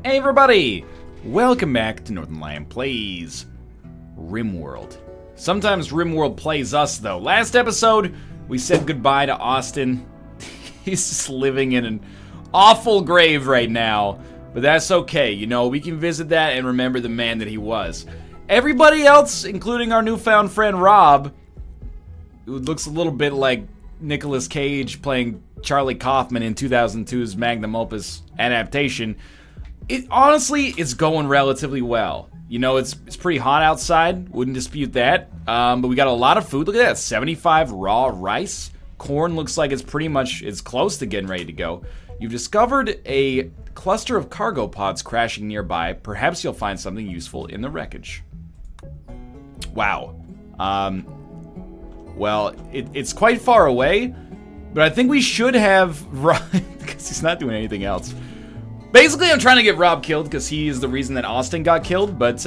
Hey everybody! Welcome back to Northernlion Plays RimWorld. Sometimes RimWorld plays us though. Last episode, we said goodbye to Austin. He's just living in an awful grave right now. But that's okay, you know, we can visit that and remember the man that he was. Everybody else, including our newfound friend Rob, who looks a little bit like Nicolas Cage playing Charlie Kaufman in 2002's magnum opus adaptation, it honestly is going relatively well. You know, it's pretty hot outside, wouldn't dispute that. But we got a lot of food. Look at that, 75 raw rice. Corn looks like it's close to getting ready to go. You've discovered a cluster of cargo pods crashing nearby. Perhaps you'll find something useful in the wreckage. Wow. Well, it's quite far away, but I think we should have Rob, because he's not doing anything else. Basically, I'm trying to get Rob killed because he is the reason that Austin got killed, but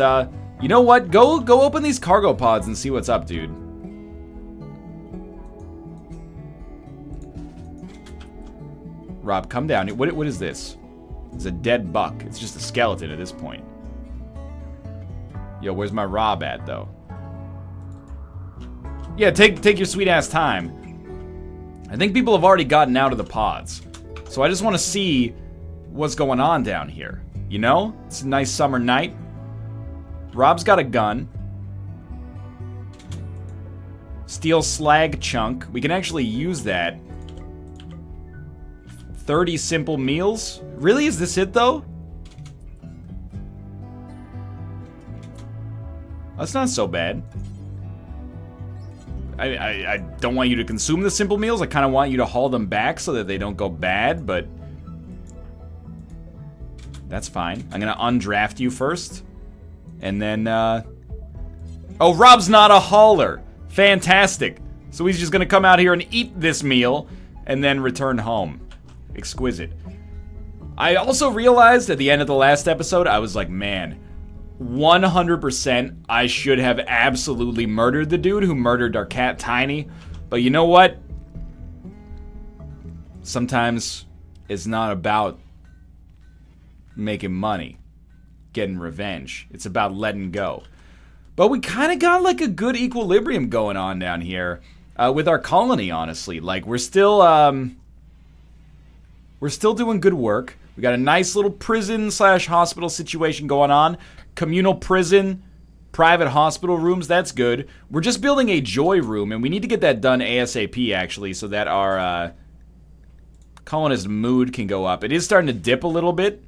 you know what? Go open these cargo pods and see what's up, dude. Rob, come down. What is this? It's a dead buck. It's just a skeleton at this point. Yo, where's my Rob at, though? Yeah, take your sweet ass time. I think people have already gotten out of the pods. So I just want to see what's going on down here. You know? It's a nice summer night. Rob's got a gun. Steel slag chunk. We can actually use that. 30 simple meals? Really? Is this it, though? That's not so bad. I don't want you to consume the simple meals. I kind of want you to haul them back so that they don't go bad, but that's fine. I'm going to undraft you first. And then, oh, Rob's not a hauler. Fantastic. So he's just going to come out here and eat this meal and then return home. Exquisite. I also realized at the end of the last episode, I was like, man, 100% I should have absolutely murdered the dude who murdered our cat Tiny. But you know what? Sometimes it's not about making money, getting revenge. It's about letting go. But we kind of got like a good equilibrium going on down here with our colony, honestly. Like we're still doing good work. We got a nice little prison/hospital situation going on. Communal prison, private hospital rooms, that's good. We're just building a joy room, and we need to get that done ASAP, actually, so that our colonist mood can go up. It is starting to dip a little bit.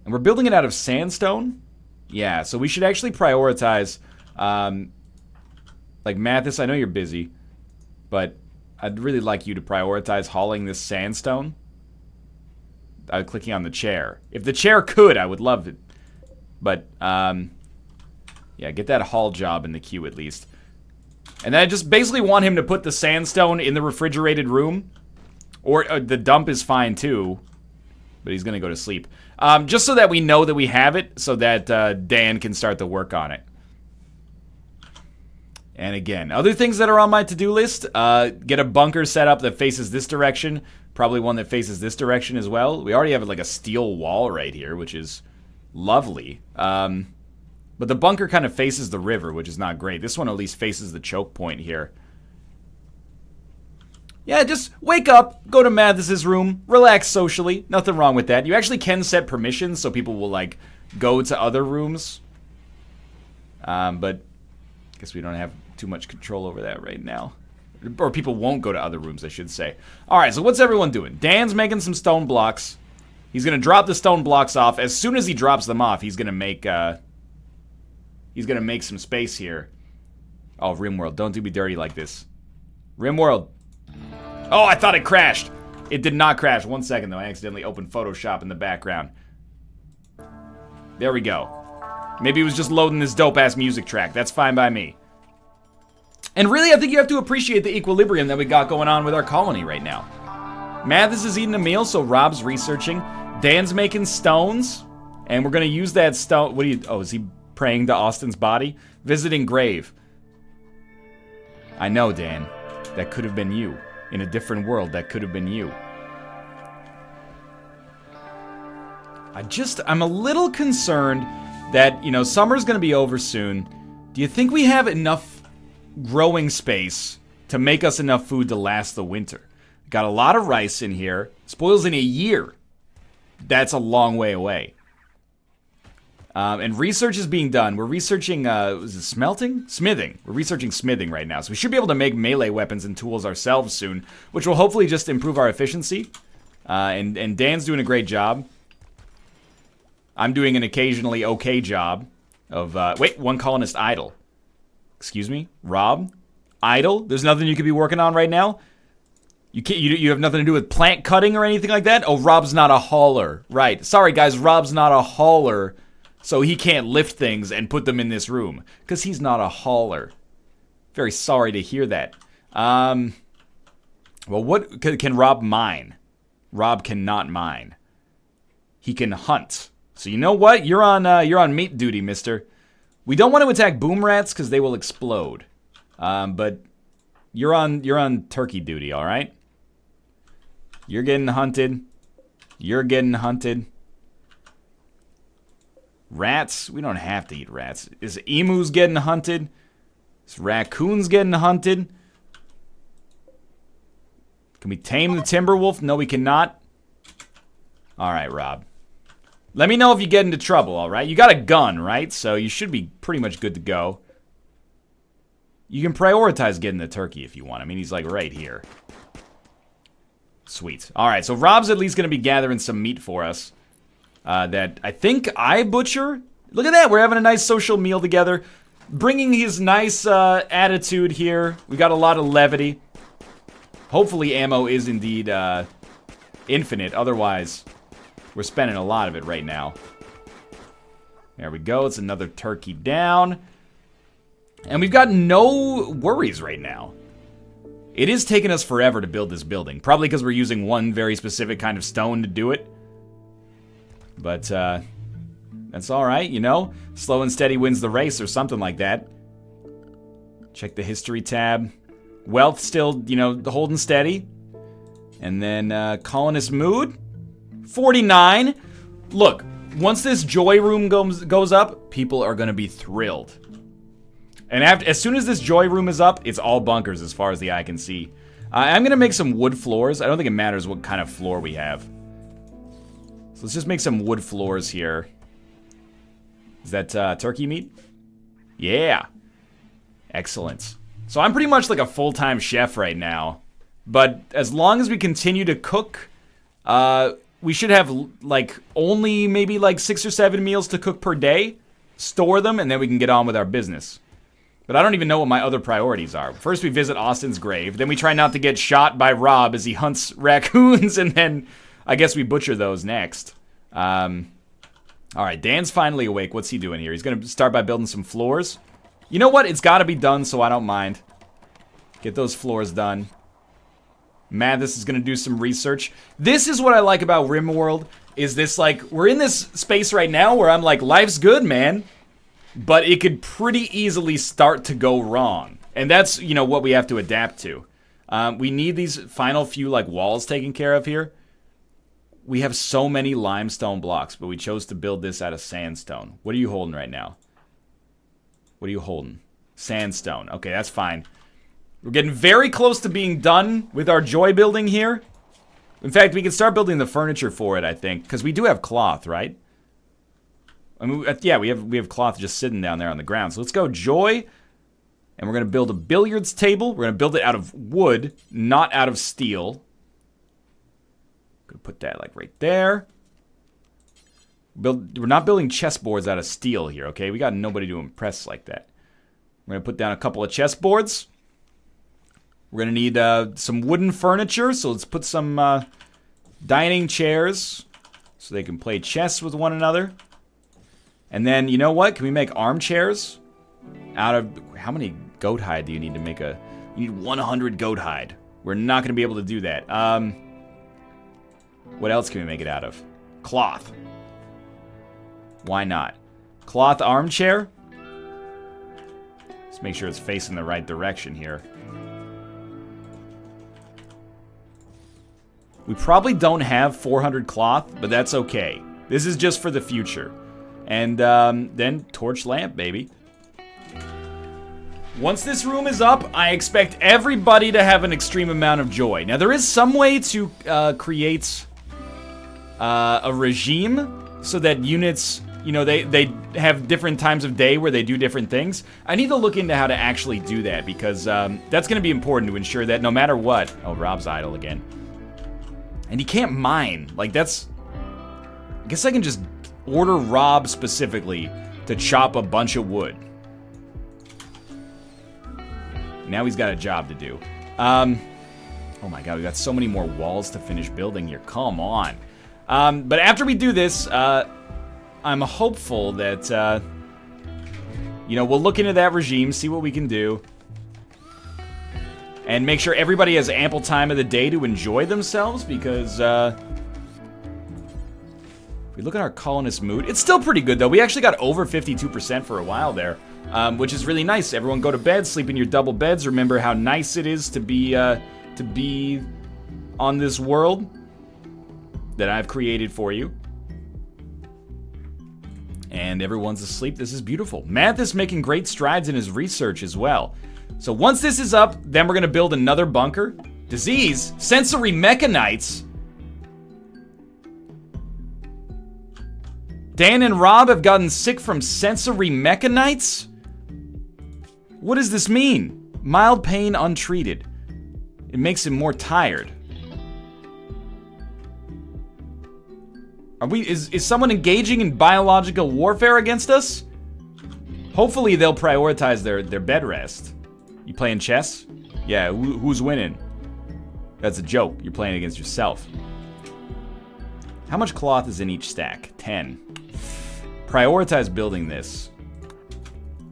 And we're building it out of sandstone. Yeah, so we should actually prioritize, like, Mathis, I know you're busy, but I'd really like you to prioritize hauling this sandstone. Clicking on the chair. If the chair could, I would love it. But, yeah, get that haul job in the queue at least. And then I just basically want him to put the sandstone in the refrigerated room. Or the dump is fine too. But he's going to go to sleep. Just so that we know that we have it. So that Dan can start the work on it. And again, other things that are on my to-do list. Get a bunker set up that faces this direction. Probably one that faces this direction as well. We already have like a steel wall right here, which is lovely. But the bunker kind of faces the river, which is not great. This one at least faces the choke point here. Yeah, just wake up, go to Mathis's room, relax socially. Nothing wrong with that. You actually can set permissions so people will, like, go to other rooms. But I guess we don't have too much control over that right now. Or people won't go to other rooms, I should say. Alright, so what's everyone doing? Dan's making some stone blocks. He's going to drop the stone blocks off. As soon as he drops them off, he's going to make some space here. Oh, RimWorld, don't do me dirty like this. RimWorld. Oh, I thought it crashed. It did not crash. 1 second, though. I accidentally opened Photoshop in the background. There we go. Maybe it was just loading this dope-ass music track. That's fine by me. And really, I think you have to appreciate the equilibrium that we got going on with our colony right now. Mathis is eating a meal, so Rob's researching. Dan's making stones, and we're going to use that stone. What do you... Oh, is he praying to Austin's body? Visiting grave. I know, Dan. That could have been you. In a different world, that could have been you. I'm a little concerned that, you know, summer's gonna be over soon. Do you think we have enough growing space to make us enough food to last the winter? Got a lot of rice in here. Spoils in a year. That's a long way away. And research is being done. We're researching, is it smelting? Smithing. We're researching smithing right now. So we should be able to make melee weapons and tools ourselves soon, which will hopefully just improve our efficiency. And Dan's doing a great job. I'm doing an occasionally okay job of, wait, one colonist idle. Excuse me? Rob? Idle? There's nothing you could be working on right now? You have nothing to do with plant cutting or anything like that? Oh, Rob's not a hauler. Right. Sorry, guys, Rob's not a hauler. So he can't lift things and put them in this room. Because he's not a hauler. Very sorry to hear that. Well, what can Rob mine? Rob cannot mine. He can hunt. So you know what? You're on meat duty, mister. We don't want to attack boom rats because they will explode. But you're on turkey duty, all right? You're getting hunted. You're getting hunted. Rats? We don't have to eat rats. Is emus getting hunted? Is raccoons getting hunted? Can we tame the timber wolf? No, we cannot. All right, Rob. Let me know if you get into trouble, all right? You got a gun, right? So you should be pretty much good to go. You can prioritize getting the turkey if you want. I mean, he's like right here. Sweet. All right, so Rob's at least going to be gathering some meat for us. That I think I butcher. Look at that. We're having a nice social meal together. Bringing his nice attitude here. We got a lot of levity. Hopefully ammo is indeed infinite. Otherwise, we're spending a lot of it right now. There we go. It's another turkey down. And we've got no worries right now. It is taking us forever to build this building. Probably because we're using one very specific kind of stone to do it. But, that's alright, you know? Slow and steady wins the race or something like that. Check the history tab. Wealth still, you know, holding steady. And then, colonist mood. 49. Look, once this joy room goes up, people are gonna be thrilled. And as soon as this joy room is up, it's all bunkers as far as the eye can see. I'm gonna make some wood floors. I don't think it matters what kind of floor we have. So let's just make some wood floors here. Is that turkey meat? Yeah. Excellent. So I'm pretty much like a full-time chef right now. But as long as we continue to cook, we should have like only maybe like 6 or 7 meals to cook per day. Store them, and then we can get on with our business. But I don't even know what my other priorities are. First we visit Austin's grave. Then we try not to get shot by Rob as he hunts raccoons. And then I guess we butcher those next. Alright, Dan's finally awake. What's he doing here? He's going to start by building some floors. You know what? It's got to be done, so I don't mind. Get those floors done. Mathis is going to do some research. This is what I like about RimWorld. Is this like, we're in this space right now where I'm like, life's good, man. But it could pretty easily start to go wrong. And that's, you know, what we have to adapt to. We need these final few, like, walls taken care of here. We have so many limestone blocks, but we chose to build this out of sandstone. What are you holding right now? What are you holding? Sandstone. Okay, that's fine. We're getting very close to being done with our joy building here. In fact, we can start building the furniture for it, I think. Because we do have cloth, right? I mean, yeah, we have cloth just sitting down there on the ground. So let's go joy. And we're going to build a billiards table. We're going to build it out of wood, not out of steel. Gonna put that like right there. We're not building chessboards out of steel here, okay? We got nobody to impress like that. We're gonna put down a couple of chessboards. We're gonna need some wooden furniture, so let's put some dining chairs so they can play chess with one another. And then, you know what? Can we make armchairs out of... How many goat hide do you need to make a... You need 100 goat hide. We're not gonna be able to do that. What else can we make it out of? Cloth. Why not? Cloth armchair. Let's make sure it's facing the right direction here. We probably don't have 400 cloth, but that's okay. This is just for the future. And then torch lamp, baby. Once this room is up, I expect everybody to have an extreme amount of joy. Now, there is some way to create a regime so that units, you know, they have different times of day where they do different things. I need to look into how to actually do that because that's going to be important to ensure that no matter what... Oh, Rob's idle again. And he can't mine. Like, that's... I guess I can just order Rob specifically to chop a bunch of wood. Now he's got a job to do. Oh my god, we got so many more walls to finish building here. Come on. But after we do this, I'm hopeful that, you know, we'll look into that regime, see what we can do. And make sure everybody has ample time of the day to enjoy themselves, because, if we look at our colonist mood, it's still pretty good, though. We actually got over 52% for a while there, which is really nice. Everyone go to bed, sleep in your double beds. Remember how nice it is to be on this world that I've created for you. And everyone's asleep. This is beautiful. Math is making great strides in his research as well. So once this is up, then we're going to build another bunker. Disease? Sensory mechanites? Dan and Rob have gotten sick from sensory mechanites? What does this mean? Mild pain untreated. It makes him more tired. Is someone engaging in biological warfare against us? Hopefully they'll prioritize their bed rest. You playing chess? Yeah, who's winning? That's a joke. You're playing against yourself. How much cloth is in each stack? 10. Prioritize building this.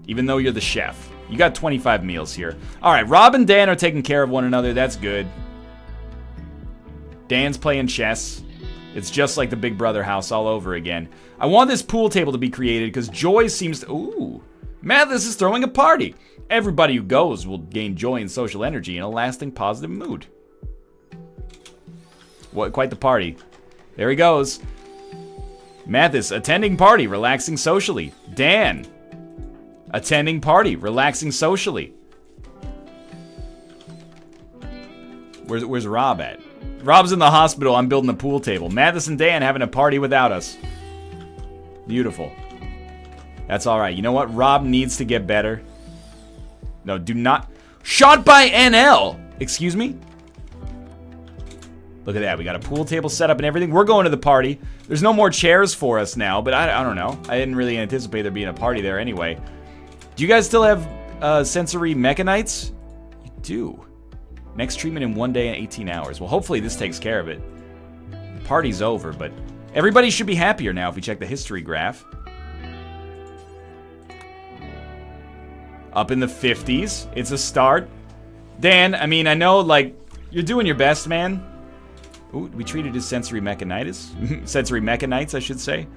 Even though you're the chef. You got 25 meals here. Alright, Rob and Dan are taking care of one another. That's good. Dan's playing chess. It's just like the Big Brother house all over again. I want this pool table to be created because joy seems to... Ooh. Mathis is throwing a party. Everybody who goes will gain joy and social energy in a lasting positive mood. What? Quite the party. There he goes. Mathis, attending party, relaxing socially. Dan, attending party, relaxing socially. Where's Rob at? Rob's in the hospital. I'm building a pool table. Mathis and Dan having a party without us. Beautiful. That's all right. You know what? Rob needs to get better. No, do not. Shot by NL. Excuse me? Look at that. We got a pool table set up and everything. We're going to the party. There's no more chairs for us now, but I don't know. I didn't really anticipate there being a party there anyway. Do you guys still have sensory mechanites? You do. Next treatment in 1 day and 18 hours. Well, hopefully this takes care of it. The party's over, but everybody should be happier now if we check the history graph. Up in the 50s. It's a start. Dan, I mean, I know, like, you're doing your best, man. Ooh, we treated as sensory mechanitis. Sensory mechanites, I should say.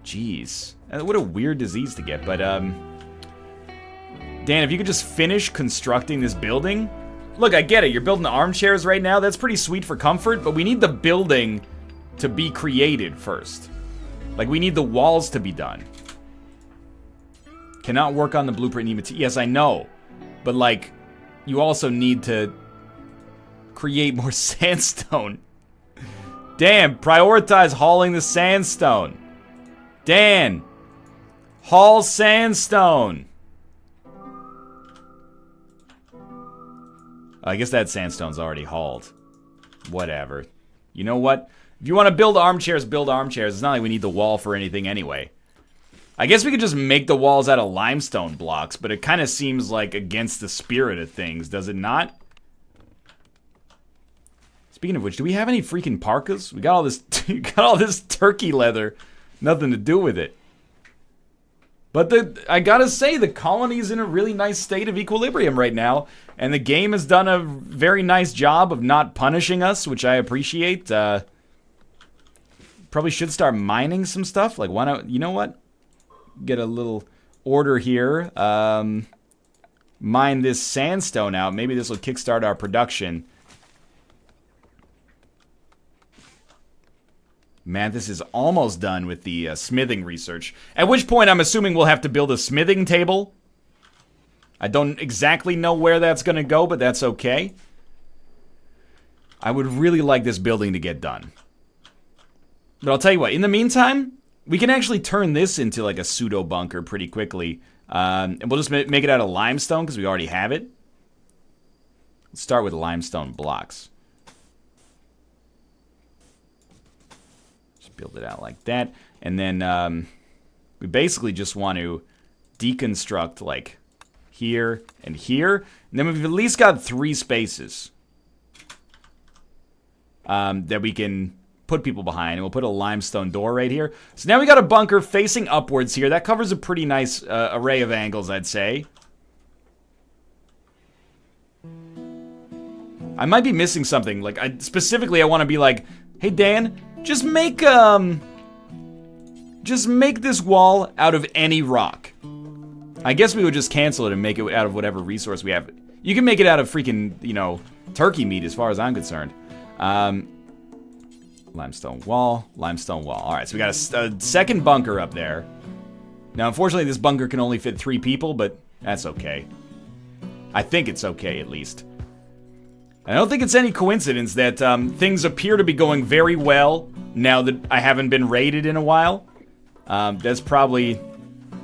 Jeez. What a weird disease to get, but, Dan, if you could just finish constructing this building. Look, I get it. You're building the armchairs right now. That's pretty sweet for comfort, but we need the building to be created first. Like, we need the walls to be done. Cannot work on the blueprint. Yes, I know. But, like, you also need to create more sandstone. Dan, prioritize hauling the sandstone. Dan, haul sandstone. I guess that sandstone's already hauled. Whatever. You know what? If you want to build armchairs, build armchairs. It's not like we need the wall for anything anyway. I guess we could just make the walls out of limestone blocks, but it kind of seems like against the spirit of things, does it not? Speaking of which, do we have any freaking parkas? We got all this, got all this turkey leather. Nothing to do with it. But I gotta say, the colony's in a really nice state of equilibrium right now. And the game has done a very nice job of not punishing us, which I appreciate. Probably should start mining some stuff. Like, why not, you know what? Get a little order here. Mine this sandstone out. Maybe this will kickstart our production. Manthis is almost done with the smithing research. At which point, I'm assuming we'll have to build a smithing table. I don't exactly know where that's going to go, but that's okay. I would really like this building to get done. But I'll tell you what, in the meantime, we can actually turn this into like a pseudo-bunker pretty quickly. And we'll just make it out of limestone because we already have it. Let's start with limestone blocks. Build it out like that. And then we basically just want to deconstruct like here and here. And then we've at least got 3 spaces that we can put people behind. And we'll put a limestone door right here. So now we got a bunker facing upwards here. That covers a pretty nice array of angles, I'd say. I might be missing something. Like, specifically, I want to be like, hey, Dan, just make this wall out of any rock. I guess we would just cancel it and make it out of whatever resource we have. You can make it out of freaking, you know, turkey meat as far as I'm concerned. Limestone wall, limestone wall. All right, so we got a second bunker up there. Now, unfortunately, this bunker can only fit 3 people, but that's okay. I think it's okay, at least. I don't think it's any coincidence that things appear to be going very well now that I haven't been raided in a while. That's probably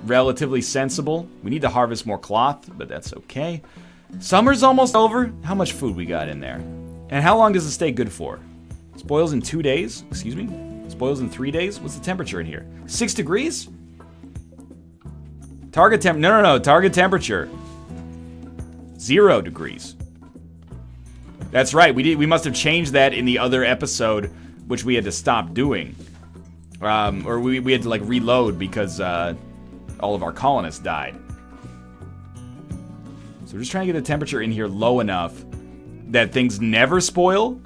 relatively sensible. We need to harvest more cloth, but that's okay. Summer's almost over. How much food we got in there? And how long does it stay good for? Spoils in 2 days? Excuse me? Spoils in 3 days? What's the temperature in here? 6 degrees? Target temp... No. Target temperature. 0 degrees. That's right. We must have changed that in the other episode, which we had to stop doing. Or we had to, like, reload because all of our colonists died. So we're just trying to get the temperature in here low enough that things never spoil.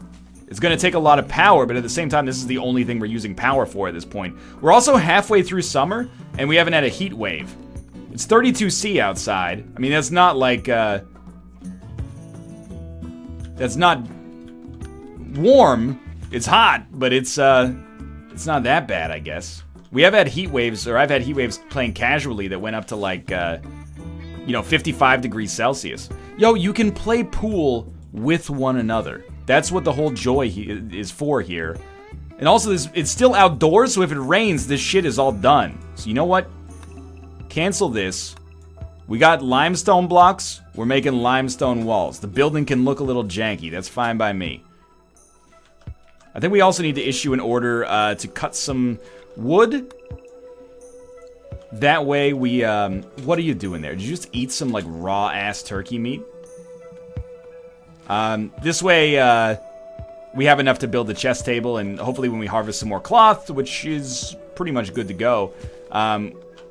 It's going to take a lot of power, but at the same time, this is the only thing we're using power for at this point. We're also halfway through summer, and we haven't had a heat wave. It's 32°C outside. I mean, that's not like... That's not warm. It's hot, but it's not that bad, I guess. We have had heat waves, or I've had heat waves playing casually that went up to like, 55 degrees Celsius. Yo, you can play pool with one another. That's what the whole joy is for here. And also, it's still outdoors, so if it rains, this shit is all done. So you know what? Cancel this. We got limestone blocks. We're making limestone walls. The building can look a little janky. That's fine by me. I think we also need to issue an order to cut some wood. That way we... what are you doing there? Did you just eat some, like, raw-ass turkey meat? This way, we have enough to build the chest table, and hopefully when we harvest some more cloth, which is pretty much good to go,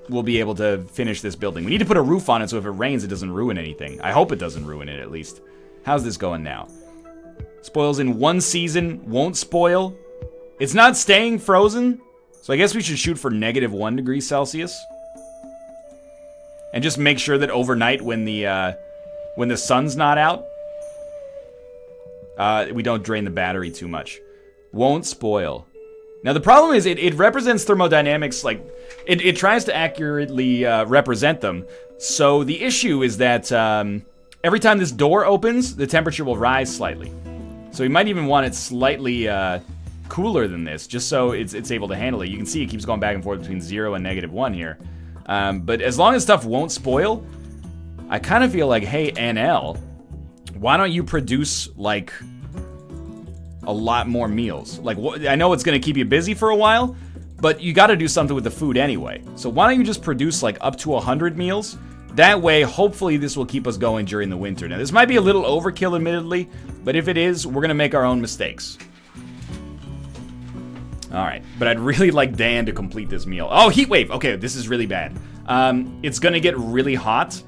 we'll be able to finish this building. We need to put a roof on it so if it rains, it doesn't ruin anything. I hope it doesn't ruin it, at least. How's this going now? Spoils in 1 season, won't spoil. It's not staying frozen, so I guess we should shoot for -1 degree Celsius. And just make sure that overnight when the sun's not out, we don't drain the battery too much. Won't spoil. Now, the problem is it represents thermodynamics, like, it tries to accurately represent them. So the issue is that every time this door opens, the temperature will rise slightly. So you might even want it slightly cooler than this, just so it's able to handle it. You can see it keeps going back and forth between 0 and -1 here. But as long as stuff won't spoil, I kind of feel like, hey, NL, why don't you produce, like, a lot more meals? Like, I know it's going to keep you busy for a while, but you got to do something with the food anyway. So why don't you just produce, like, up to 100 meals? That way, hopefully, this will keep us going during the winter. Now, this might be a little overkill, admittedly, but if it is, we're going to make our own mistakes. All right, but I'd really like Dan to complete this meal. Oh, heat wave. Okay, this is really bad. It's going to get really hot,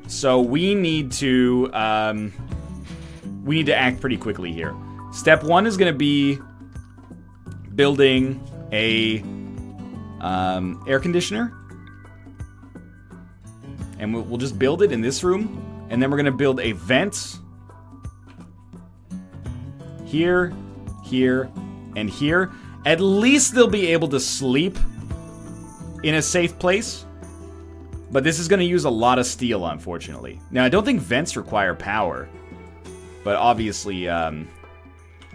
so we need to act pretty quickly here. Step 1 is going to be building a air conditioner. And we'll just build it in this room. And then we're going to build a vent. Here, here, and here. At least they'll be able to sleep in a safe place. But this is going to use a lot of steel, unfortunately. Now, I don't think vents require power. But obviously,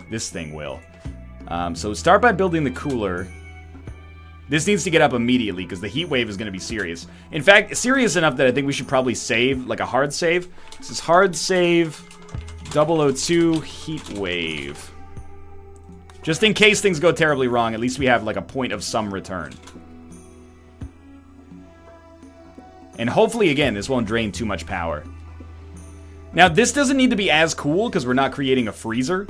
this thing will. So start by building the cooler. This needs to get up immediately because the heat wave is going to be serious. In fact, serious enough that I think we should probably save, like a hard save. This is hard save 002 heat wave. Just in case things go terribly wrong, at least we have like a point of some return. And hopefully, again, this won't drain too much power. Now, this doesn't need to be as cool because we're not creating a freezer.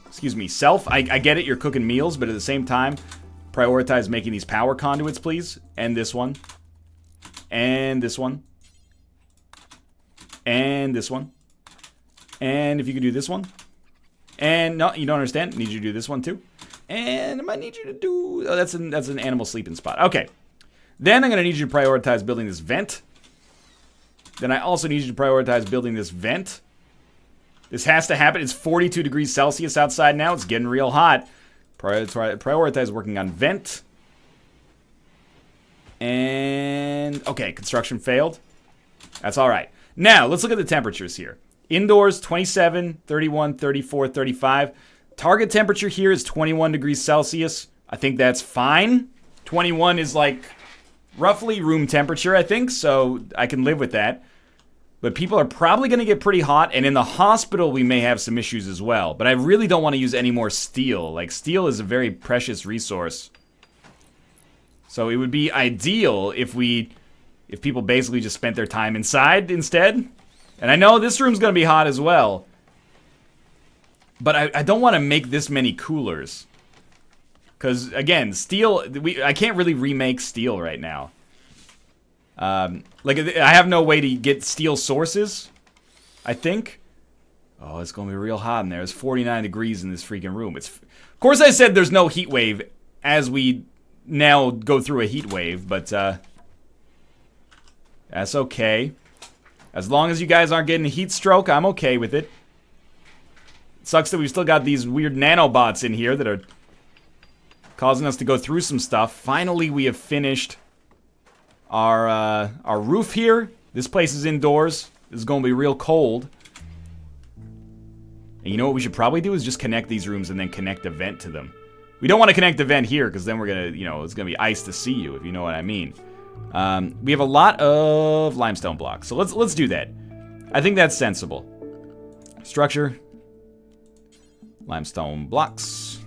Excuse me, self. I get it, you're cooking meals, but at the same time, prioritize making these power conduits, please. And this one. And this one. And this one. And if you could do this one. And, no, you don't understand. I need you to do this one, too. And I might need you to do... Oh, that's an animal sleeping spot. Okay. Then I'm going to need you to prioritize building this vent. Then I also need you to prioritize building this vent. This has to happen. It's 42 degrees Celsius outside now. It's getting real hot. Prioritize working on vent. And... Okay, construction failed. That's all right. Now, let's look at the temperatures here. Indoors, 27, 31, 34, 35. Target temperature here is 21 degrees Celsius. I think that's fine. 21 is like roughly room temperature, I think, so I can live with that. But people are probably going to get pretty hot, and in the hospital we may have some issues as well. But I really don't want to use any more steel. Like, steel is a very precious resource. So it would be ideal if people basically just spent their time inside instead. And I know this room's going to be hot as well. But I don't want to make this many coolers. Because, again, steel... I can't really remake steel right now. Like, I have no way to get steel sources, I think. Oh, it's going to be real hot in there. It's 49 degrees in this freaking room. Of course, I said there's no heat wave as we now go through a heat wave, but that's okay. As long as you guys aren't getting a heat stroke, I'm okay with it. It sucks that we've still got these weird nanobots in here that are causing us to go through some stuff. Finally, we have finished our roof here. This place is indoors. This is going to be real cold. And you know what we should probably do is just connect these rooms and then connect a vent to them. We don't want to connect a vent here because then we're going to, it's going to be ice to see you, if you know what I mean. We have a lot of limestone blocks, so let's do that. I think that's sensible. Structure. Limestone blocks.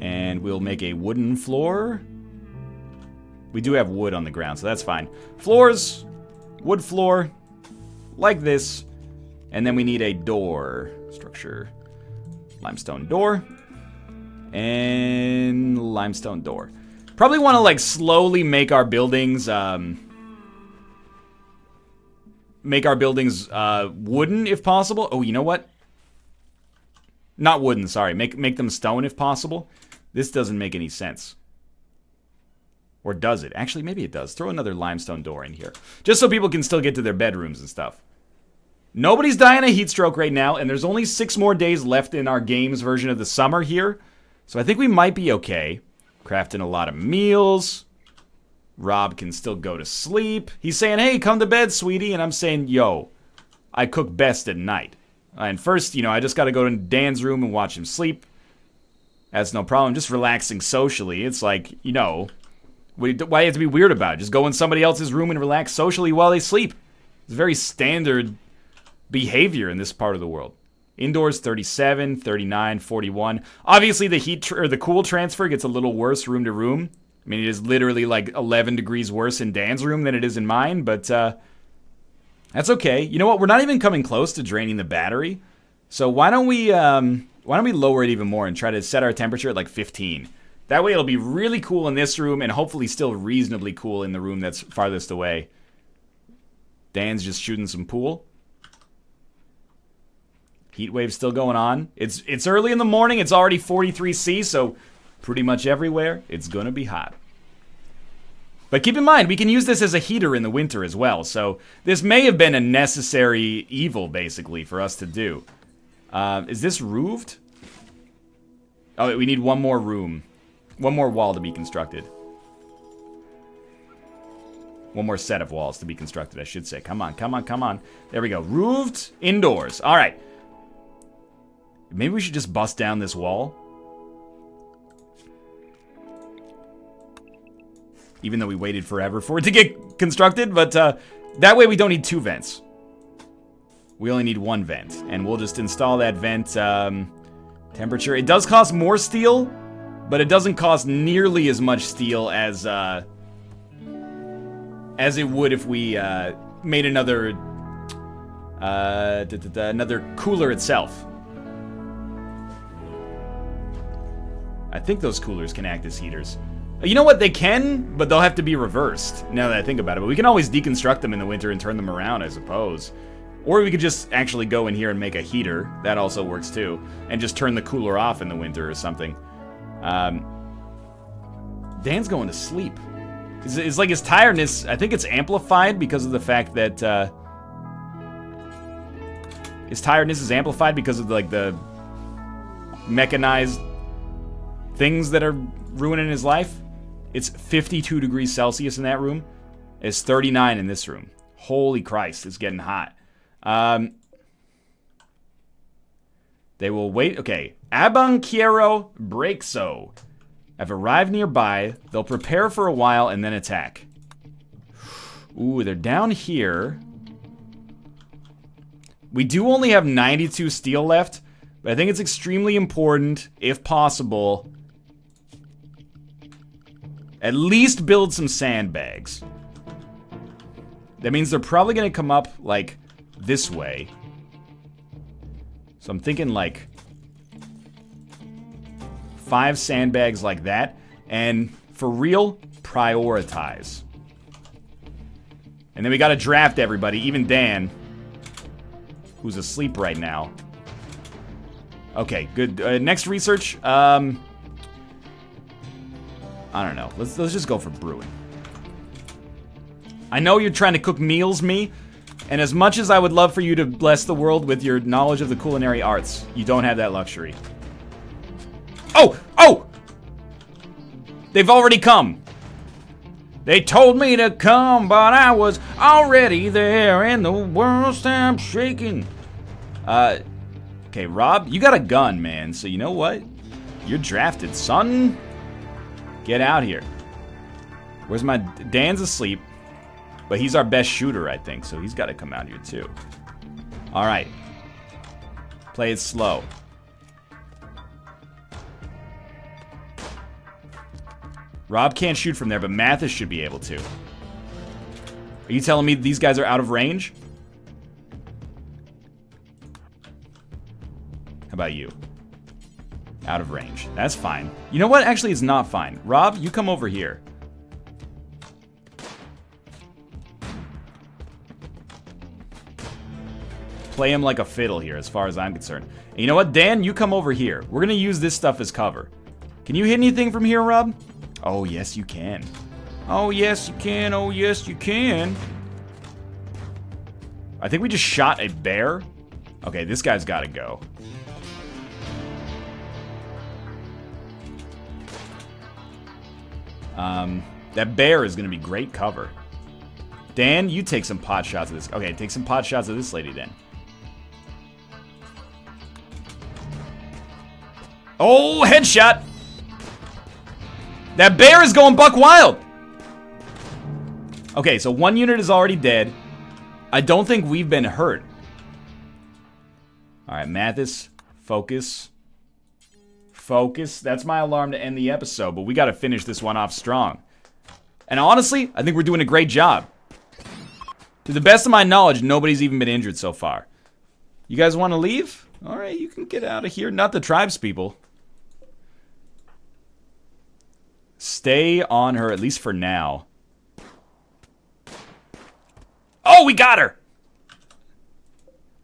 And we'll make a wooden floor. We do have wood on the ground, so that's fine. Floors. Wood floor. Like this. And then we need a door. Structure. Limestone door. And limestone door. Probably want to, like, slowly make our buildings, wooden, if possible. Oh, you know what? Not wooden, sorry. Make them stone, if possible. This doesn't make any sense. Or does it? Actually, maybe it does. Throw another limestone door in here. Just so people can still get to their bedrooms and stuff. Nobody's dying of heat stroke right now, and there's only 6 more days left in our games version of the summer here. So I think we might be okay. Crafting a lot of meals. Rob can still go to sleep. He's saying, hey, come to bed, sweetie. And I'm saying, yo, I cook best at night. And first, I just got to go to Dan's room and watch him sleep. That's no problem. Just relaxing socially. It's like, why do you have to be weird about it? Just go in somebody else's room and relax socially while they sleep. It's very standard behavior in this part of the world. Indoors, 37, 39, 41. Obviously, the heat or the cool transfer gets a little worse room to room. I mean, it is literally like 11 degrees worse in Dan's room than it is in mine, but that's okay. You know what? We're not even coming close to draining the battery. So why don't we lower it even more and try to set our temperature at like 15? That way it'll be really cool in this room and hopefully still reasonably cool in the room that's farthest away. Dan's just shooting some pool. Heat wave's still going on. It's early in the morning. It's already 43 C, so pretty much everywhere it's gonna be hot. But keep in mind, we can use this as a heater in the winter as well. So this may have been a necessary evil, basically, for us to do. Is this roofed? Oh, we need one more room. One more wall to be constructed. One more set of walls to be constructed, I should say. Come on, come on, come on. There we go. Roofed indoors. All right. Maybe we should just bust down this wall. Even though we waited forever for it to get constructed. But that way we don't need 2 vents. We only need 1 vent. And we'll just install that vent. Temperature. It does cost more steel. But it doesn't cost nearly as much steel as it would if we made another cooler itself. I think those coolers can act as heaters. You know what? They can, but they'll have to be reversed, now that I think about it. But we can always deconstruct them in the winter and turn them around, I suppose. Or we could just actually go in here and make a heater. That also works, too. And just turn the cooler off in the winter or something. Dan's going to sleep. It's like his tiredness, I think it's amplified because of the fact that, his tiredness is amplified because of, like, the mechanized things that are ruining his life. It's 52 degrees Celsius in that room. It's 39 in this room. Holy Christ, it's getting hot. They will wait. Okay. Abanquiero Breakso have arrived nearby. They'll prepare for a while and then attack. Ooh, they're down here. We do only have 92 steel left, but I think it's extremely important, if possible, at least build some sandbags. That means they're probably going to come up, like, this way. So I'm thinking, like, 5 sandbags like that. And for real, prioritize. And then we got to draft everybody, even Dan, who's asleep right now. Okay, good. Next research. I don't know. Let's just go for brewing. I know you're trying to cook meals, me. And as much as I would love for you to bless the world with your knowledge of the culinary arts, you don't have that luxury. Oh! Oh! They've already come. They told me to come, but I was already there and the world stopped shaking. Okay, Rob, you got a gun, man. So you know what? You're drafted, son. Get out here. Where's my... Dan's asleep. But he's our best shooter, I think. So he's got to come out here, too. All right. Play it slow. Rob can't shoot from there, but Mathis should be able to. Are you telling me these guys are out of range? How about you? Out of range. That's fine. You know what? Actually, it's not fine. Rob, you come over here. Play him like a fiddle here, as far as I'm concerned. And you know what? Dan, you come over here. We're going to use this stuff as cover. Can you hit anything from here, Rob? Oh, yes, you can. Oh, yes, you can. Oh, yes, you can. I think we just shot a bear. Okay, this guy's got to go. That bear is going to be great cover. Dan, you take some pot shots of this. Okay, take some pot shots of this lady then. Oh, headshot! That bear is going buck wild! Okay, so 1 unit is already dead. I don't think we've been hurt. Alright, Mathis, focus. Focus. That's my alarm to end the episode, but we gotta finish this one off strong. And honestly, I think we're doing a great job. To the best of my knowledge, nobody's even been injured so far. You guys want to leave? Alright, you can get out of here. Not the tribespeople. Stay on her, at least for now. Oh, we got her!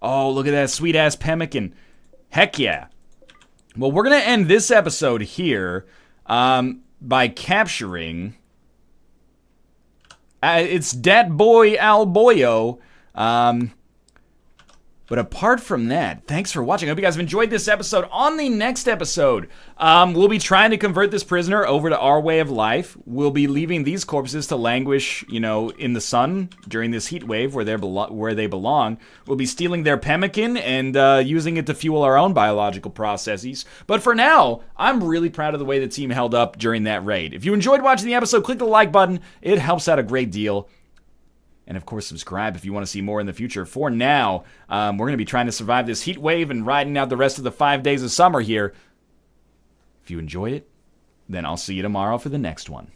Oh, look at that sweet-ass pemmican. Heck yeah. Well, we're going to end this episode here by capturing It's Dat Boy Al Boyo. But apart from that, thanks for watching. I hope you guys have enjoyed this episode. On the next episode, we'll be trying to convert this prisoner over to our way of life. We'll be leaving these corpses to languish, in the sun during this heat wave where they belong. We'll be stealing their pemmican and using it to fuel our own biological processes. But for now, I'm really proud of the way the team held up during that raid. If you enjoyed watching the episode, click the like button. It helps out a great deal. And of course, subscribe if you want to see more in the future. For now, we're going to be trying to survive this heat wave and riding out the rest of the 5 days of summer here. If you enjoy it, then I'll see you tomorrow for the next one.